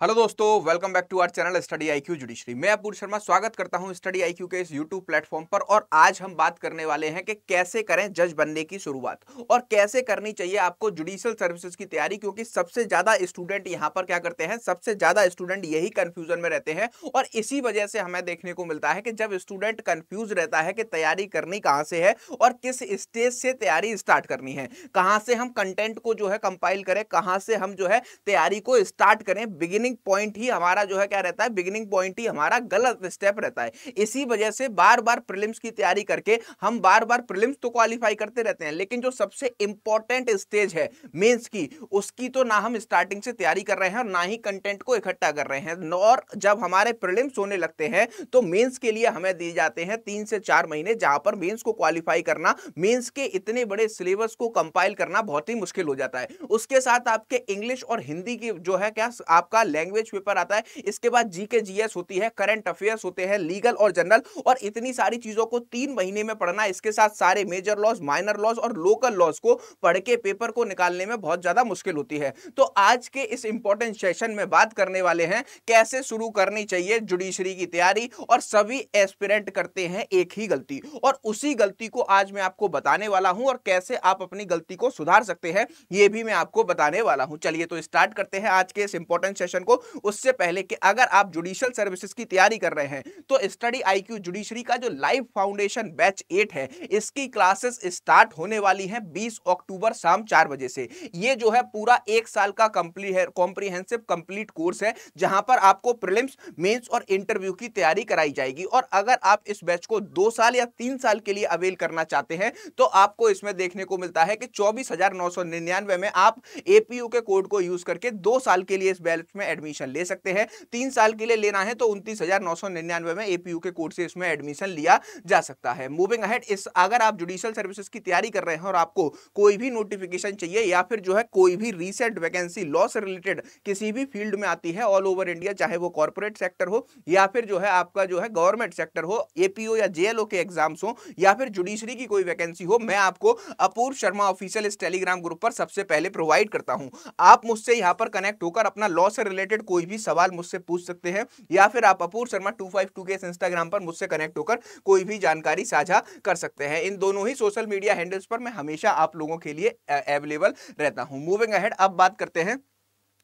Hello दोस्तों, welcome back to our channel study IQ judiciary. मैं अपूर्व शर्मा स्वागत करता हूं स्टडी आईक्यू के इस यूट्यूब प्लेटफॉर्म पर। और आज हम बात करने वाले हैं कि कैसे करें जज बनने की शुरुआत और कैसे करनी चाहिए आपको जुडिशियल सर्विसेज की तैयारी। क्योंकि सबसे ज्यादा स्टूडेंट यहां पर क्या करते हैं, सबसे ज्यादा स्टूडेंट यही कंफ्यूजन में रहते हैं। और इसी वजह से हमें देखने को मिलता है कि जब स्टूडेंट कंफ्यूज रहता है कि तैयारी करनी कहां से है और किस स्टेज से तैयारी स्टार्ट करनी है, कहां से हम कंटेंट को जो है कंपाइल करें, कहां से हम जो है तैयारी को स्टार्ट करें, बिगिनिंग पॉइंट ही हमारा जो है क्या रहता है, बिगिनिंग पॉइंट ही हमारा गलत स्टेप रहता है। इसी वजह से बार बार प्रीलिम्स की तैयारी करके हम बार बार प्रीलिम्स तो क्वालिफाई करते रहते हैं, लेकिन जो सबसे इंपॉर्टेंट स्टेज है मेंस की, उसकी तो ना हम स्टार्टिंग से तैयारी कर रहे हैं और ना ही कंटेंट को इकट्ठा कर रहे हैं। और जब हमारे प्रीलिम्स होने लगते हैं तो मेंस के लिए हमें दिए जाते हैं 3 से 4 महीने, जहां पर मेंस को क्वालिफाई करना, मेंस के इतने बड़े सिलेबस को कंपाइल करना बहुत ही मुश्किल हो जाता है। उसके साथ आपके इंग्लिश और हिंदी की जो है क्या आपका लैंग्वेज पेपर आता है, इसके बाद जीके जीएस होती है, करंट अफेयर्स होते हैं, लीगल और जनरल, और इतनी सारी चीजों को 3 महीने में पढ़ना। इसके साथ सारे मेजर लॉज, माइनर लॉज और लोकल लॉज को पढ़ के पेपर को निकालने में बहुत ज्यादा मुश्किल होती है। तो आज के इस इंपॉर्टेंट सेशन में बात करने वाले हैं कैसे शुरू करनी चाहिए जुडिशरी की तैयारी। और सभी एस्पिरेंट करते हैं एक ही गलती, और उसी गलती को आज मैं आपको बताने वाला हूं, और कैसे आप अपनी गलती को सुधार सकते हैं यह भी मैं आपको बताने वाला हूं। चलिए तो स्टार्ट करते हैं आज के इस इंपॉर्टेंट सेशन को। उससे पहले कि अगर आप जुडिशियल सर्विसेज की तैयारी कर रहे हैं तो स्टडी आईक्यू जुडिशरी का जो लाइव फाउंडेशन बैच 8 है, इसकी क्लासेस स्टार्ट होने वाली हैं 20 अक्टूबर शाम 4 बजे से। ये जो है पूरा 1 साल का कॉम्प्रिहेंसिव कंप्लीट कोर्स है, जहां पर आपको प्रीलिम्स, मेंस और इंटरव्यू की तैयारी कराई जाएगी। और अगर आप इस बैच को 2 साल या 3 साल के लिए अवेल करना चाहते हैं तो आपको इसमें देखने को मिलता है कि 24,999 में आप एपीयू के कोड को यूज करके 2 साल के लिए इस बैच में एडमिशन ले सकते हैं। 3 साल के लिए लेना है तो 29,999 में एपीयू के कोड से इसमें एडमिशन लिया जा सकता है। मूविंग अहेड, इस अगर आप जुडिशियल सर्विसेज की तैयारी कर रहे हैं और आपको कोई भी नोटिफिकेशन चाहिए या फिर जो है कोई भी रीसेंट वैकेंसी लॉ से रिलेटेड किसी भी फील्ड में आती है ऑल ओवर इंडिया, चाहे वो कॉर्पोरेट सेक्टर हो या फिर जो है आपका जो है गवर्नमेंट सेक्टर हो, एपीओ या जेएलओ के एग्जाम्स हो या फिर जुडिशरी की कोई वैकेंसी हो, मैं आपको अपूर्व शर्मा ऑफिशियल इस टेलीग्राम ग्रुप पर सबसे पहले प्रोवाइड करता हूं। आप मुझसे यहां पर कनेक्ट होकर अपना लॉ से रिलेटेड कोई भी सवाल मुझसे पूछ सकते हैं, या फिर आप अपूर्व शर्मा 252 के इंस्टाग्राम पर मुझसे कनेक्ट होकर कोई भी जानकारी साझा कर सकते हैं। इन दोनों ही सोशल मीडिया हैंडल्स पर मैं हमेशा आप लोगों के लिए अवेलेबल रहता हूं। मूविंग अहेड, अब बात करते हैं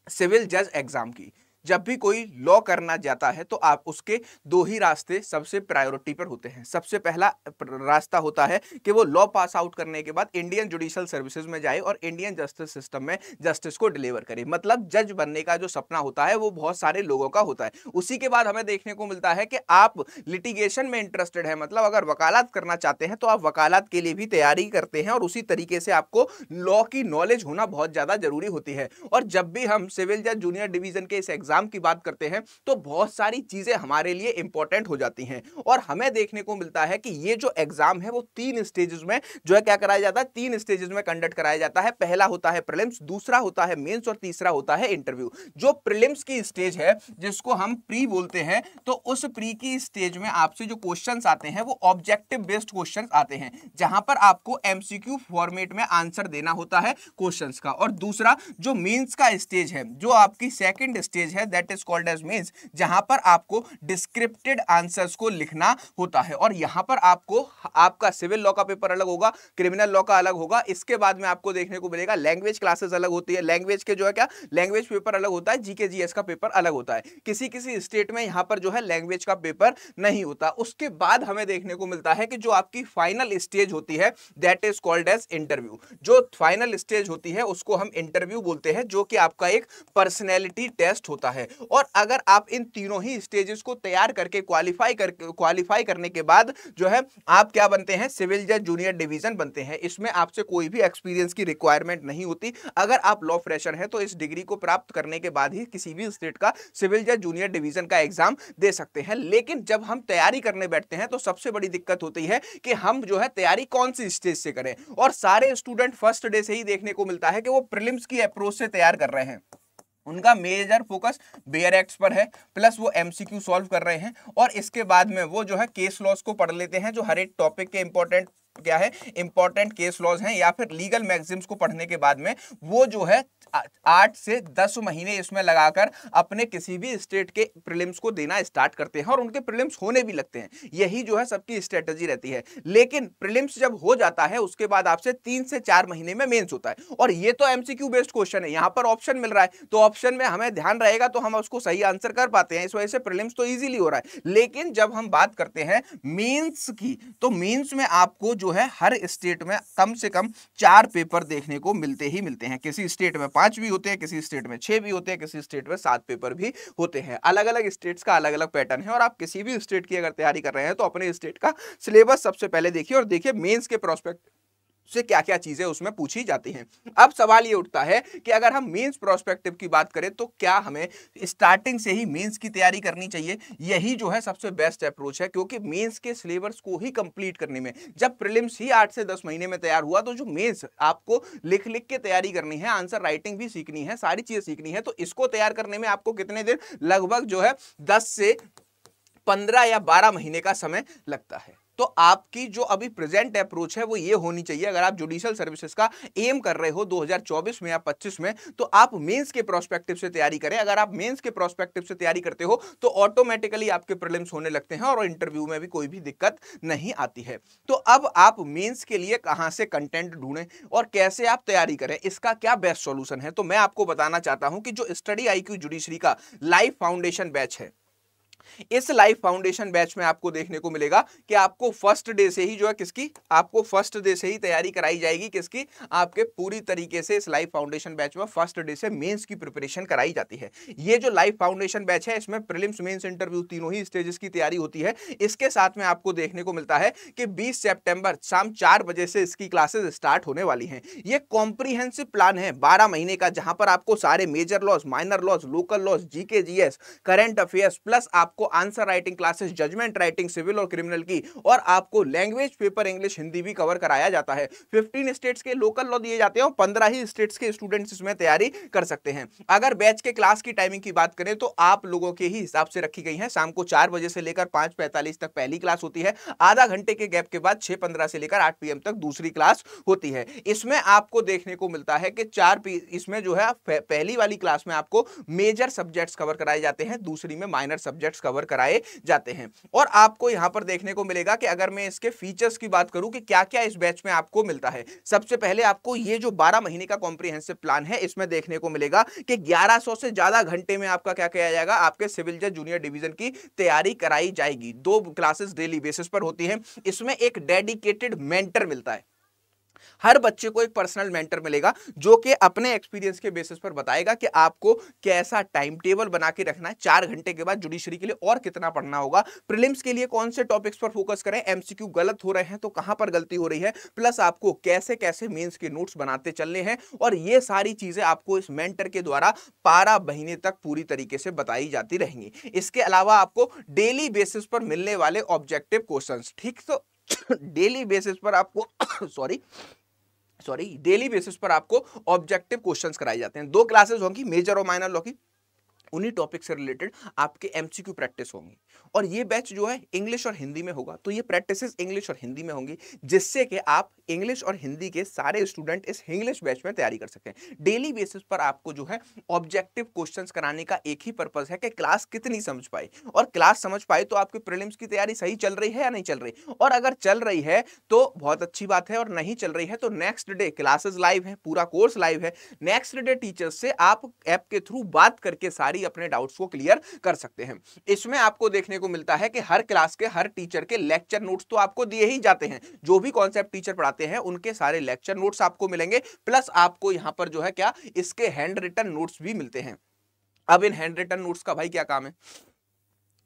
सिविल जज एग्जाम की। जब भी कोई लॉ करना जाता है तो आप उसके 2 ही रास्ते सबसे प्रायोरिटी पर होते हैं। सबसे पहला रास्ता होता है कि वो लॉ पास आउट करने के बाद इंडियन जुडिशियल सर्विसेज में जाए और इंडियन जस्टिस सिस्टम में जस्टिस को डिलीवर करे। मतलब जज बनने का जो सपना होता है वो बहुत सारे लोगों का होता है। उसी के बाद हमें देखने को मिलता है कि आप लिटिगेशन में इंटरेस्टेड है, मतलब अगर वकालत करना चाहते हैं तो आप वकालत के लिए भी तैयारी करते हैं, और उसी तरीके से आपको लॉ की नॉलेज होना बहुत ज्यादा जरूरी होती है। और जब भी हम सिविल जज जूनियर डिवीजन के इस एग्जाम की बात करते हैं तो बहुत सारी चीजें हमारे लिए इंपॉर्टेंट हो जाती हैं। और हमें देखने को मिलता है कि ये जो एग्जाम है वो 3 स्टेजेस में जो है क्या कराया जाता है, 3 स्टेजेस में कंडक्ट कराया जाता है। पहला होता है प्रीलिम्स, दूसरा होता है मेंस और तीसरा होता है इंटरव्यू। जो प्रीलिम्स की स्टेज है, जिसको हम प्री बोलते हैं, तो उस प्री की स्टेज में आपसे जो क्वेश्चंस आते हैं वो ऑब्जेक्टिव बेस्ड क्वेश्चंस आते हैं, जहां पर आपको एमसीक्यू फॉर्मेट में आंसर देना होता है क्वेश्चंस का। और दूसरा जो मेंस का स्टेज है, जो आपकी सेकंड स्टेज है, that is called as mains, जहां पर आपको डिस्क्रिप्टेड आंसर्स को लिखना होता है। और यहां पर आपको आपका सिविल लॉ का पेपर अलग होगा, क्रिमिनल लॉ का अलग होगा। इसके बाद में आपको देखने को मिलेगा लैंग्वेज क्लासेस अलग होती है, लैंग्वेज के जो है क्या लैंग्वेज पेपर अलग होता है, जीके जीएस का पेपर अलग होता है। किसी किसी स्टेट में यहां पर जो है लैंग्वेज का पेपर नहीं होता। उसके बाद हमें देखने को मिलता है कि जो आपकी फाइनल स्टेज होती है, that is called as interview. जो फाइनल स्टेज होती है उसको हम इंटरव्यू बोलते हैं, जो कि आपका एक पर्सनैलिटी टेस्ट होता है। और अगर आप इन तीनों ही स्टेजेस को तैयार करके क्वालिफाई करने के बाद जो है आप क्या बनते हैं, सिविल जज जूनियर डिवीजन बनते हैं। इसमें आपसे कोई भी एक्सपीरियंस की रिक्वायरमेंट नहीं होती। अगर आप लॉ फ्रेशर हैं तो इस डिग्री को प्राप्त करने के बाद ही किसी भी स्टेट का सिविल जज जूनियर डिवीजन का एग्जाम दे सकते हैं। लेकिन जब हम तैयारी करने बैठते हैं तो सबसे बड़ी दिक्कत होती है कि हम जो है तैयारी कौन सी स्टेज से करें। और सारे स्टूडेंट फर्स्ट डे से ही देखने को मिलता है कि वो प्रीलिम्स की अप्रोच से तैयार कर रहे हैं। उनका मेजर फोकस बेयर एक्ट्स पर है, प्लस वो एमसीक्यू सॉल्व कर रहे हैं, और इसके बाद में वो जो है केस लॉस को पढ़ लेते हैं, जो हर एक टॉपिक के इंपॉर्टेंट क्या है, इंपॉर्टेंट केस लॉज हैं या फिर लीगल मैक्सिम्स को पढ़ने के बाद में वो जो है 8 से 10 महीने इसमें लगाकर अपने किसी भी स्टेट के प्रीलिम्स को देना स्टार्ट करते हैं और उनके प्रीलिम्स होने भी लगते हैं। यही जो है सबकी स्ट्रेटजी रहती है। लेकिन प्रीलिम्स जब हो जाता है उसके बाद आपसे 3 से 4 महीने में मेंस होता है, और ये तो एमसीक्यू बेस्ड क्वेश्चन है, यहां पर ऑप्शन मिल रहा है तो ऑप्शन में हमें ध्यान रहेगा तो हम उसको सही आंसर कर पाते हैं, इस वजह से प्रीलिम्स तो इजीली हो रहा है। लेकिन जब हम बात करते हैं मेंस की, तो मेंस में आपको जो है हर स्टेट में कम से कम 4 पेपर देखने को मिलते ही मिलते हैं। किसी स्टेट में 5 भी होते हैं, किसी स्टेट में 6 भी होते हैं, किसी स्टेट में 7 पेपर भी होते हैं। अलग अलग स्टेट्स का अलग अलग पैटर्न है, और आप किसी भी स्टेट की अगर तैयारी कर रहे हैं तो अपने स्टेट का सिलेबस सबसे पहले देखिए और देखिए मेंस के प्रोस्पेक्ट से क्या क्या चीजें उसमें पूछी जाती हैं। अब सवाल ये उठता है कि अगर हम मेंस प्रोस्पेक्टिव की बात करें तो क्या हमें स्टार्टिंग से ही मेंस की तैयारी करनी चाहिए? यही जो है सबसे बेस्ट अप्रोच है, क्योंकि मेंस के सिलेबस को ही कंप्लीट करने में, जब प्रीलिम्स ही 8 से 10 महीने में तैयार हुआ, तो जो मेंस आपको लिख लिख के तैयारी करनी है, आंसर राइटिंग भी सीखनी है, सारी चीजें सीखनी है, तो इसको तैयार करने में आपको कितने दिन, लगभग जो है 10 से 15 या 12 महीने का समय लगता है। तो आपकी जो अभी प्रेजेंट अप्रोच है वो ये होनी चाहिए, अगर आप जुडिशियल सर्विसेज का एम कर रहे हो 2024 में या 25 में, तो आप मेंस के प्रोस्पेक्टिव से तैयारी करें। अगर आप मेंस के प्रोस्पेक्टिव से तैयारी करते हो तो ऑटोमेटिकली आपके प्रीलिम्स होने लगते हैं और इंटरव्यू में भी कोई भी दिक्कत नहीं आती है। तो अब आप मेंस के लिए कहां से कंटेंट ढूंढें और कैसे आप तैयारी करें, इसका क्या बेस्ट सॉल्यूशन है, तो मैं आपको बताना चाहता हूं कि जो स्टडी IQ जुडिशरी का लाइव फाउंडेशन बैच है, इस लाइफ फाउंडेशन बैच में आपको देखने को मिलेगा कि आपको फर्स्ट डे से ही जो है किसकी, आपको फर्स्ट डे से ही तैयारी कराई जाएगी। किसकी? आपके पूरी तरीके से इस लाइफ फाउंडेशन बैच में फर्स्ट डे से मेंस की प्रिपरेशन कराई जाती है। ये जो लाइफ फाउंडेशन बैच है इसमें प्रीलिम्स, मेंस, इंटरव्यू तीनों ही स्टेजेस की तैयारी होती है। इसके साथ में आपको देखने को मिलता है कि 20 सितंबर शाम 4 बजे से इसकी क्लासेस स्टार्ट होने वाली हैं। ये कॉम्प्रिहेंसिव प्लान है 12 महीने का, जहां पर आपको सारे major laws, minor laws, local laws, GK, GS, current affairs, plus आपको answer writing classes, judgement writing civil और क्रिमिनल की, और आपको लैंग्वेज पेपर इंग्लिश हिंदी भी कवर कराया जाता है। 15 स्टेट्स के लोकल लॉ दिए जाते हैं और 15 ही स्टेट्स के स्टूडेंट्स इसमें तैयारी कर सकते हैं। अगर बैच के क्लास की टाइमिंग की बात करें तो आप लोगों के ही हिसाब से रखी गई है। शाम को 4 बजे से लेकर 5:45 तक पहली क्लास होती है, आधा घंटे के गैप के बाद 6:15 से लेकर 8 PM तक दूसरी क्लास होती है। इसमें आपको देखने को मिलता है कि इसमें जो है पहली वाली क्लास में आपको मेजर सब्जेक्ट्स कवर कराए जाते हैं, दूसरी में माइनर सब्जेक्ट्स कवर कराए जाते हैं। और आपको यहां पर देखने को मिलेगा कि अगर मैं इसके फीचर्स की बात करूं कि क्या क्या इस बैच में आपको मिलता है, सबसे पहले आपको ये जो 12 महीने का कॉम्प्रिहेंसिव प्लान है इसमें देखने को मिलेगा कि 1100 से ज्यादा घंटे में आपका क्या किया जाएगा, आपके सिविल जज जूनियर डिवीजन की तैयारी कराई जाएगी। 2 क्लासेस डेली बेसिस पर होती है। इसमें एक डेडिकेटेड मेंटर मिलता है, हर बच्चे को एक पर्सनल मेंटर मिलेगा जो कि अपने एक्सपीरियंस के बेसिस पर बताएगा कि आपको कैसा टाइम टेबल बना के रखना है, 4 घंटे के बाद जुडिशरी के लिए और कितना पढ़ना होगा, प्रीलिम्स के लिए कौन से टॉपिक्स पर फोकस करें, एमसीक्यू गलत हो रहे हैं तो कहां पर गलती हो रही है, प्लस आपको कैसे कैसे मेंस के नोट्स बनाते चलने हैं, और ये सारी चीजें आपको इस मेंटर के द्वारा 12 महीने तक पूरी तरीके से बताई जाती रहेंगी। इसके अलावा आपको डेली बेसिस पर मिलने वाले ऑब्जेक्टिव क्वेश्चंस, ठीक, तो डेली बेसिस पर आपको डेली बेसिस पर आपको ऑब्जेक्टिव क्वेश्चंस कराए जाते हैं। 2 क्लासेस होंगी मेजर और माइनर लॉ की, उन्हीं टॉपिक से रिलेटेड आपके एमसीक्यू प्रैक्टिस होंगी। और ये बैच जो है इंग्लिश और हिंदी में होगा, तो ये प्रैक्टिसेस इंग्लिश और हिंदी में होंगी, जिससे कि आप इंग्लिश और हिंदी के सारे स्टूडेंट इस इंग्लिश बैच में तैयारी कर सकते हैं। डेली बेसिस पर आपको जो है ऑब्जेक्टिव क्वेश्चंस कराने का एक ही पर्पस है कि क्लास कितनी समझ पाए, और क्लास समझ पाए तो आपकी प्रीलिम्स की तैयारी सही चल रही है या नहीं चल रही, और अगर चल रही है तो बहुत अच्छी बात है, और नहीं चल रही है तो नेक्स्ट डे क्लासेस लाइव है, पूरा कोर्स लाइव है, नेक्स्ट डे टीचर्स से आप ऐप के थ्रू बात करके सारी अपने डाउट्स को क्लियर कर सकते हैं। इसमें आपको देखने को मिलता है कि हर क्लास के हर टीचर के लेक्चर नोट्स तो आपको दिए ही जाते हैं, जो भी कॉन्सेप्ट टीचर पढ़ाते हैं उनके सारे लेक्चर नोट्स आपको मिलेंगे, प्लस आपको यहां पर जो है क्या, इसके हैंड रिटन नोट्स भी मिलते हैं। अब इन हैंड रिटन नोट्स का भाई क्या काम है?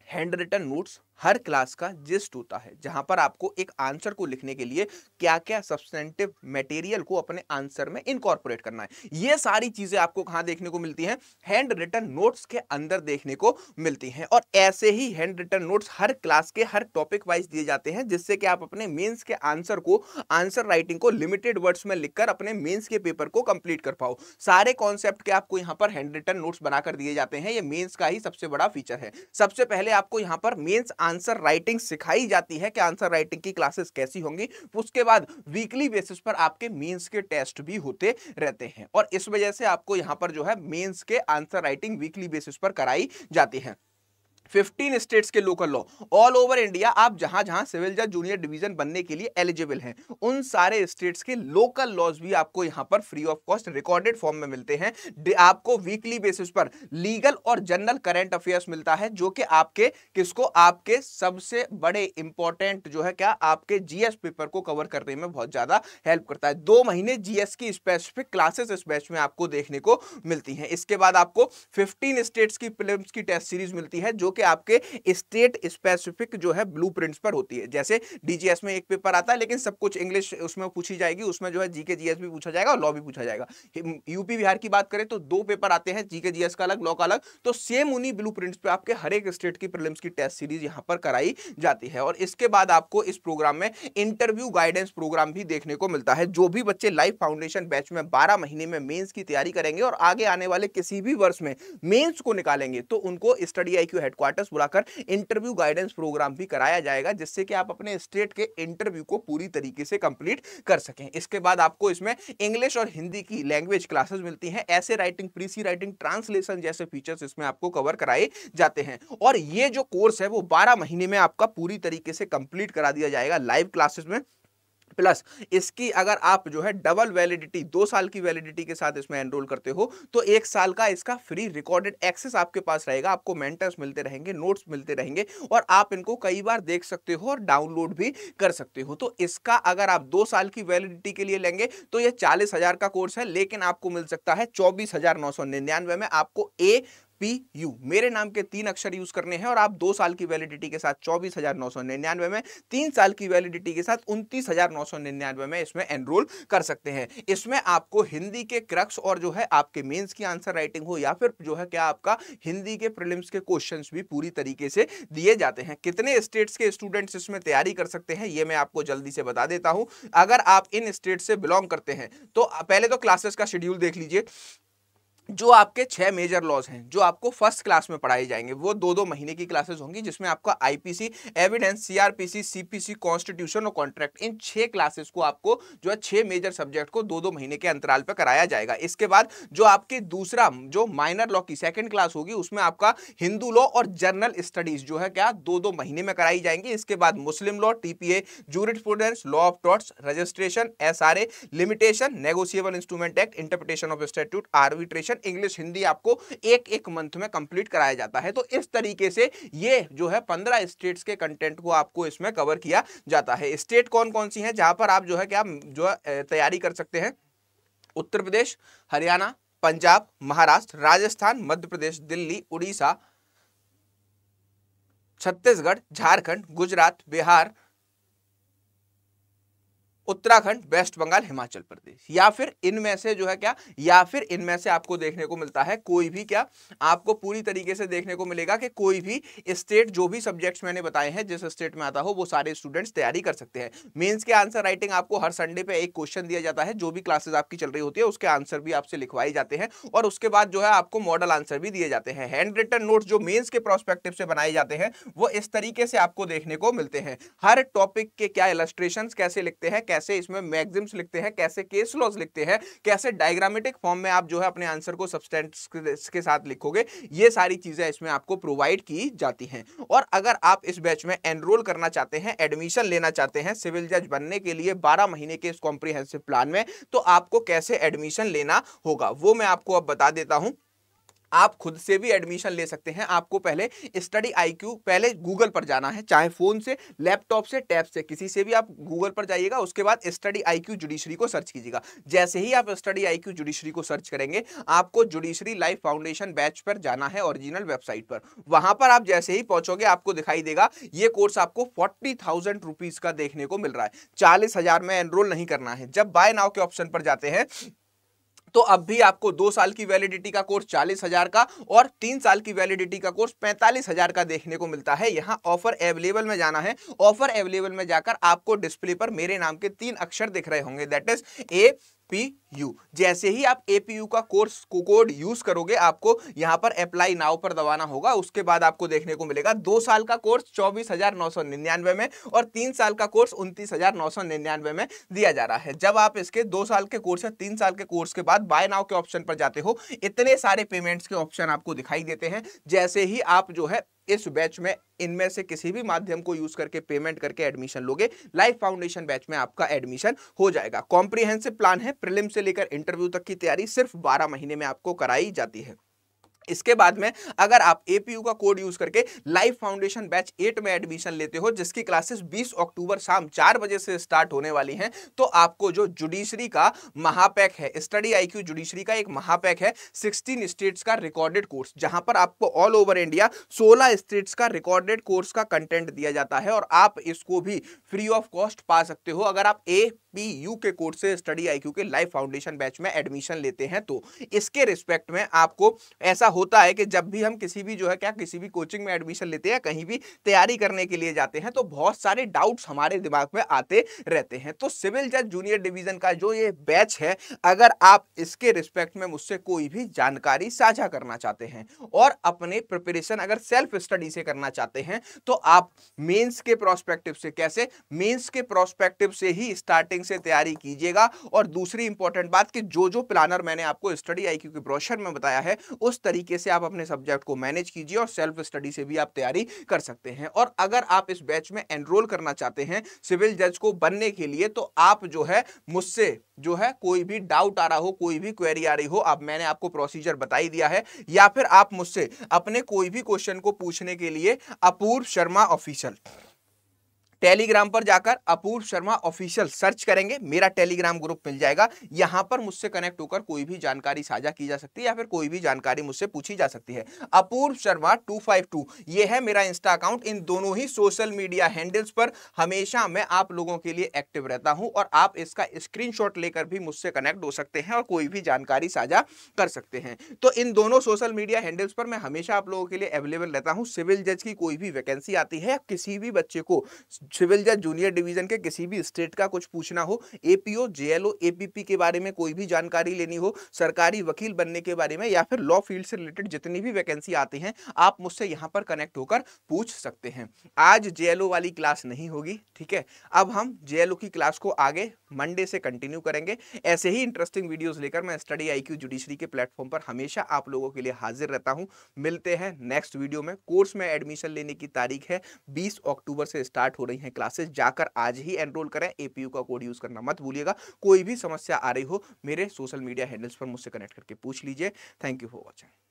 हैंड रिटन नोट्स हर क्लास का जिस्ट होता है, जहां पर आपको एक आंसर को लिखने के लिए क्या क्या सब्सटेंटिव मटेरियल को अपने आंसर में इनकॉर्पोरेट करना है, ये सारी चीजें आपको कहां देखने को मिलती हैं, हैंड रिटन नोट्स के अंदर देखने को मिलती हैं। और ऐसे ही हैंड रिटन नोट्स हर क्लास के हर टॉपिक वाइज दिए जाते हैं, जिससे कि आप अपने मेंस के आंसर को, आंसर राइटिंग को लिमिटेड वर्ड्स में लिखकर अपने मेंस के पेपर को कंप्लीट कर पाओ। सारे कॉन्सेप्ट के आपको यहां पर हैंड रिटन नोट्स बनाकर दिए जाते हैं, ये मेंस का ही सबसे बड़ा फीचर है। सबसे पहले आपको यहां पर मेंस आंसर राइटिंग सिखाई जाती है कि आंसर राइटिंग की क्लासेस कैसी होंगी। उसके बाद वीकली बेसिस पर आपके मेंस के टेस्ट भी होते रहते हैं और इस वजह से आपको यहां पर जो है मेंस के आंसर राइटिंग वीकली बेसिस पर कराई जाती है। 15 स्टेट्स के local law all over India, आप जहां जहां सिविल जज जूनियर डिवीजन बनने के लिए एलिजिबल हैं उन सारे स्टेट्स के लोकल लॉज भी आपको यहां पर free of cost recorded form में मिलते हैं। आपको वीकली बेसिस पर लीगल और जनरल करंट अफेयर्स मिलता है जो कि आपके किसको, आपके सबसे बड़े इंपॉर्टेंट जो है क्या, आपके जीएस पेपर को कवर करने में बहुत ज्यादा हेल्प करता है। 2 महीने जीएस की स्पेसिफिक क्लासेस इस बैच में आपको देखने को मिलती हैं। इसके बाद आपको 15 स्टेट्स की प्रीलिम्स की टेस्ट सीरीज मिलती है जो कि आपके स्टेट स्पेसिफिक जो है ब्लूप्रिंट्स पर होती है। जैसे डीजीएस में एक पेपर आता है लेकिन सब कुछ इंग्लिश उसमें पूछी जाएगी, उसमें जो है जीके जीएस भी पूछा जाएगा और लॉ भी पूछा जाएगा। यूपी बिहार की बात करें तो 2 पेपर आते हैं, जीके जीएस का अलग, लॉ का अलग। तो सेम उन्हीं ब्लूप्रिंट्स पे आपके हर एक स्टेट की प्रीलिम्स की टेस्ट सीरीज यहां पर कराई जाती है। और इसके बाद आपको इस प्रोग्राम में इंटरव्यू गाइडेंस प्रोग्राम भी देखने को मिलता है। जो भी बच्चे लाइफ फाउंडेशन बैच में 12 महीने में मेंस की तैयारी करेंगे और आगे आने वाले किसी भी वर्ष में मेंस को निकालेंगे तो उनको स्टडी आईक्यू हेडक्वार्टर्स बुलाकर इंटरव्यू गाइडेंस प्रोग्राम भी कराया जाएगा जिससे कि आप अपने स्टेट के इंटरव्यू को पूरी तरीके से कंप्लीट कर सकें। इसके बाद आपको इसमें इंग्लिश और हिंदी की लैंग्वेज क्लासेस मिलती हैं। ऐसे राइटिंग, प्रीसी राइटिंग, ट्रांसलेशन जैसे फीचर्स इसमें आपको कवर कराए जाते हैं। और ये जो कोर्स है वो 12 महीने में आपका पूरी तरीके से कंप्लीट करा दिया जाएगा लाइव क्लासेस में। प्लस इसकी अगर आप जो है डबल वैलिडिटी 2 साल की वैलिडिटी के साथ इसमें एनरोल करते हो तो 1 साल का इसका फ्री रिकॉर्डेड एक्सेस आपके पास रहेगा। आपको मेंटर्स मिलते रहेंगे, नोट्स मिलते रहेंगे और आप इनको कई बार देख सकते हो और डाउनलोड भी कर सकते हो। तो इसका अगर आप 2 साल की वैलिडिटी के लिए लेंगे तो ये 40,000 का कोर्स है लेकिन आपको मिल सकता है 24,999 में। आपको PU मेरे नाम के 3 अक्षर यूज करने हैं और आप 2 साल की वैलिडिटी के साथ 24,999 में, 3 साल की वैलिडिटी के साथ 29,999 में इसमें एनरोल कर सकते हैं। इसमें आपको हिंदी के क्रक्स और जो है आपके मेंस की आंसर राइटिंग हो या फिर जो है क्या आपका हिंदी के प्रीलिम्स के क्वेश्चंस भी पूरी तरीके से दिए जाते हैं। कितने स्टेट्स के स्टूडेंट्स इसमें तैयारी कर सकते हैं ये मैं आपको जल्दी से बता देता हूं। अगर आप इन स्टेट से बिलोंग करते हैं तो पहले तो क्लासेस का शेड्यूल देख लीजिए। जो आपके 6 मेजर लॉज हैं जो आपको फर्स्ट क्लास में पढ़ाए जाएंगे वो 2-2 महीने की क्लासेस होंगी जिसमें आपका IPC, evidence, CrPC, CPC, constitution और कॉन्ट्रैक्ट, इन 6 क्लासेस को आपको जो है 6 मेजर सब्जेक्ट को 2-2 महीने के अंतराल पर कराया जाएगा। इसके बाद जो आपके दूसरा जो माइनर लॉ की सेकंड क्लास होगी उसमें आपका हिंदू लॉ और जनरल स्टडीज जो है क्या 2-2 महीने में कराई जाएंगी। इसके बाद मुस्लिम law, TPA, jurisprudence, law of torts, registration, SRA, limitation, negotiable instrument act, interpretation of statute, arbitration, English, Hindi आपको एक मंथ में कंप्लीट कराया जाता है। तो इस तरीके से ये जो है 15 स्टेट्स के कंटेंट को आपको इसमें कवर किया जाता है। स्टेट कौन कौन सी हैं जहां पर आप जो है क्या जो है तैयारी कर सकते हैं? उत्तर प्रदेश, हरियाणा, पंजाब, महाराष्ट्र, राजस्थान, मध्य प्रदेश, दिल्ली, उड़ीसा, छत्तीसगढ़, झारखंड, गुजरात, बिहार, उत्तराखंड, वेस्ट बंगाल, हिमाचल प्रदेश। या फिर इनमें से जो है क्या, या फिर इनमें से आपको देखने को मिलता है कोई भी क्या, आपको पूरी तरीके से देखने को मिलेगा कि कोई भी स्टेट जो भी सब्जेक्ट्स मैंने बताए हैं जिस स्टेट में आता हो वो सारे स्टूडेंट्स तैयारी कर सकते हैं। मेंस के आंसर राइटिंग आपको हर संडे पे एक क्वेश्चन दिया जाता है। जो भी क्लासेस आपकी चल रही होती है उसके आंसर भी आपसे लिखवाए जाते हैं और उसके बाद जो है आपको मॉडल आंसर भी दिए जाते हैं। हैंड रिटन नोट्स जो मेंस के प्रोस्पेक्टिव से बनाए जाते हैं वो इस तरीके से आपको देखने को मिलते हैं। हर टॉपिक के क्या इलस्ट्रेशंस कैसे लिखते हैं, कैसे इसमें मैक्सिम्स लिखते हैं, कैसे केस लॉज लिखते हैं, कैसे डायग्रामेटिक फॉर्म में आप जो है अपने आंसर को सब्सटेंस के साथ लिखोगे, ये सारी चीजें इसमें आपको प्रोवाइड की जाती हैं। और अगर आप इस बैच में एनरोल करना चाहते हैं, एडमिशन लेना चाहते हैं सिविल जज बनने के लिए 12 महीने के इस कॉम्प्रिहेंसिव प्लान में, तो आपको कैसे एडमिशन लेना होगा वो मैं आपको अब बता देता हूं। आप खुद से भी एडमिशन ले सकते हैं। आपको पहले स्टडी आईक्यू, पहले गूगल पर जाना है, चाहे फोन से, लैपटॉप से, टैब से, किसी से भी आप गूगल पर जाइएगा। उसके बाद स्टडी आईक्यू जुडिशरी को सर्च कीजिएगा। जैसे ही आप स्टडी आईक्यू जुडिशरी को सर्च करेंगे आपको जुडिशरी लाइफ फाउंडेशन बैच पर जाना है, ओरिजिनल वेबसाइट पर। वहां पर आप जैसे ही पहुंचोगे आपको दिखाई देगा ये कोर्स आपको 40,000 रुपीज का देखने को मिल रहा है। 40,000 में एनरोल नहीं करना है। जब बाय नाउ के ऑप्शन पर जाते हैं तो अब भी आपको 2 साल की वैलिडिटी का कोर्स 40,000 का और 3 साल की वैलिडिटी का कोर्स 45,000 का देखने को मिलता है। यहां ऑफर अवेलेबल में जाना है। ऑफर अवेलेबल में जाकर आपको डिस्प्ले पर मेरे नाम के 3 अक्षर दिख रहे होंगे, दैट इज APU। जैसे ही आप APU का कोर्स कोड यूज करोगे, आपको यहां पर अप्लाई नाउ पर दबाना होगा। उसके बाद आपको देखने को मिलेगा 2 साल का कोर्स 24,999 में और 3 साल का कोर्स 29,999 में दिया जा रहा है। जब आप इसके 2 साल के कोर्स या 3 साल के कोर्स के बाद बाय नाउ के ऑप्शन पर जाते हो, इतने सारे पेमेंट्स के ऑप्शन आपको दिखाई देते हैं। जैसे ही आप जो है इस बैच में इनमें से किसी भी माध्यम को यूज करके पेमेंट करके एडमिशन लोगे, लाइफ फाउंडेशन बैच में आपका एडमिशन हो जाएगा। कॉम्प्रिहेंसिव प्लान है, प्रीलिम से लेकर इंटरव्यू तक की तैयारी सिर्फ 12 महीने में आपको कराई जाती है। इसके बाद में अगर आप APU का कोड यूज करके लाइफ फाउंडेशन बैच 8 में एडमिशन लेते हो, जिसकी क्लासेस 20 अक्टूबर शाम 4 बजे से स्टार्ट होने वाली हैं, तो आपको जो जुडिशरी का महापैक है, स्टडी IQ जुडिशरी का एक महापैक है, 16 स्टेट्स का रिकॉर्डेड कोर्स, जहां पर आपको ऑल ओवर इंडिया 16 स्टेट्स का रिकॉर्डेड कोर्स का कंटेंट दिया जाता है और आप इसको भी फ्री ऑफ कॉस्ट पा सकते हो अगर आप APU के कोड से स्टडी IQ के लाइफ फाउंडेशन बैच में एडमिशन लेते हैं। तो इसके रिस्पेक्ट में आपको ऐसा होता है कि जब भी हम किसी भी जो है क्या किसी भी कोचिंग में एडमिशन लेते हैं, कहीं भी तैयारी करने के लिए जाते हैं, तो बहुत सारे डाउट्स हमारे दिमाग में आते रहते हैं। तो सिविल जज जूनियर डिवीजन का जो ये बैच है, अगर आप इसके रिस्पेक्ट में मुझसे कोई भी जानकारी साझा करना चाहते हैं और अपने प्रिपरेशन अगर सेल्फ स्टडी से करना चाहते हैं, तो आप मेंस के प्रोस्पेक्टिव से, कैसे मेंस के प्रोस्पेक्टिव से ही स्टार्टिंग से तैयारी कीजिएगा। और दूसरी इंपॉर्टेंट बात कि जो प्लानर मैंने आपको स्टडी IQ के ब्रोशर में बताया है, उस तरीके से आप अपने सब्जेक्ट को मैनेज कीजिए और सेल्फ स्टडी से भी आप तैयारी कर सकते हैं। और अगर आप इस बैच में एनरोल करना चाहते हैं सिविल जज को बनने के लिए, तो आप जो है मुझसे जो है कोई भी डाउट आ रहा हो, कोई भी क्वेरी आ रही हो, अब मैंने आपको प्रोसीजर बता ही दिया है, या फिर आप मुझसे अपने कोई भी क्वेश्चन को पूछने के लिए अपूर्व शर्मा ऑफिशियल टेलीग्राम पर जाकर अपूर्व शर्मा ऑफिशियल सर्च करेंगे, मेरा टेलीग्राम ग्रुप मिल जाएगा। यहां पर मुझसे कनेक्ट होकर कोई भी जानकारी साझा की जा सकती है या फिर कोई भी जानकारी मुझसे पूछी जा सकती है। अपूर्व शर्मा 252 ये है मेरा इंस्टा अकाउंट। इन दोनों ही सोशल मीडिया हैंडल्स पर हमेशा मैं आप लोगों के लिए एक्टिव रहता हूं और आप इसका स्क्रीनशॉट लेकर भी मुझसे कनेक्ट हो सकते हैं और कोई भी जानकारी साझा कर सकते हैं। तो इन दोनों सोशल मीडिया हैंडल्स पर मैं हमेशा आप लोगों के लिए अवेलेबल रहता हूं। सिविल जज की कोई भी वैकेंसी आती है, किसी भी बच्चे को सिविल जज जूनियर डिवीजन के किसी भी स्टेट का कुछ पूछना हो, APO JLO APP के बारे में कोई भी जानकारी लेनी हो, सरकारी वकील बनने के बारे में, या फिर लॉ फील्ड से रिलेटेड जितनी भी वैकेंसी आती हैं, आप मुझसे यहां पर कनेक्ट होकर पूछ सकते हैं। आज JLO वाली क्लास नहीं होगी, ठीक है। अब हम JLO की क्लास को आगे मंडे से कंटिन्यू करेंगे। ऐसे ही इंटरेस्टिंग वीडियोस लेकर मैं स्टडी IQ जुडिशरी के प्लेटफॉर्म पर हमेशा आप लोगों के लिए हाजिर रहता हूं। मिलते हैं नेक्स्ट वीडियो में। कोर्स में एडमिशन लेने की तारीख है 20 अक्टूबर से स्टार्ट हो रही हैं क्लासेस, जाकर आज ही एनरोल करें। APU का कोड यूज करना मत भूलिएगा। कोई भी समस्या आ रही हो, मेरे सोशल मीडिया हैंडल्स पर मुझसे कनेक्ट करके पूछ लीजिए। Thank you for watching.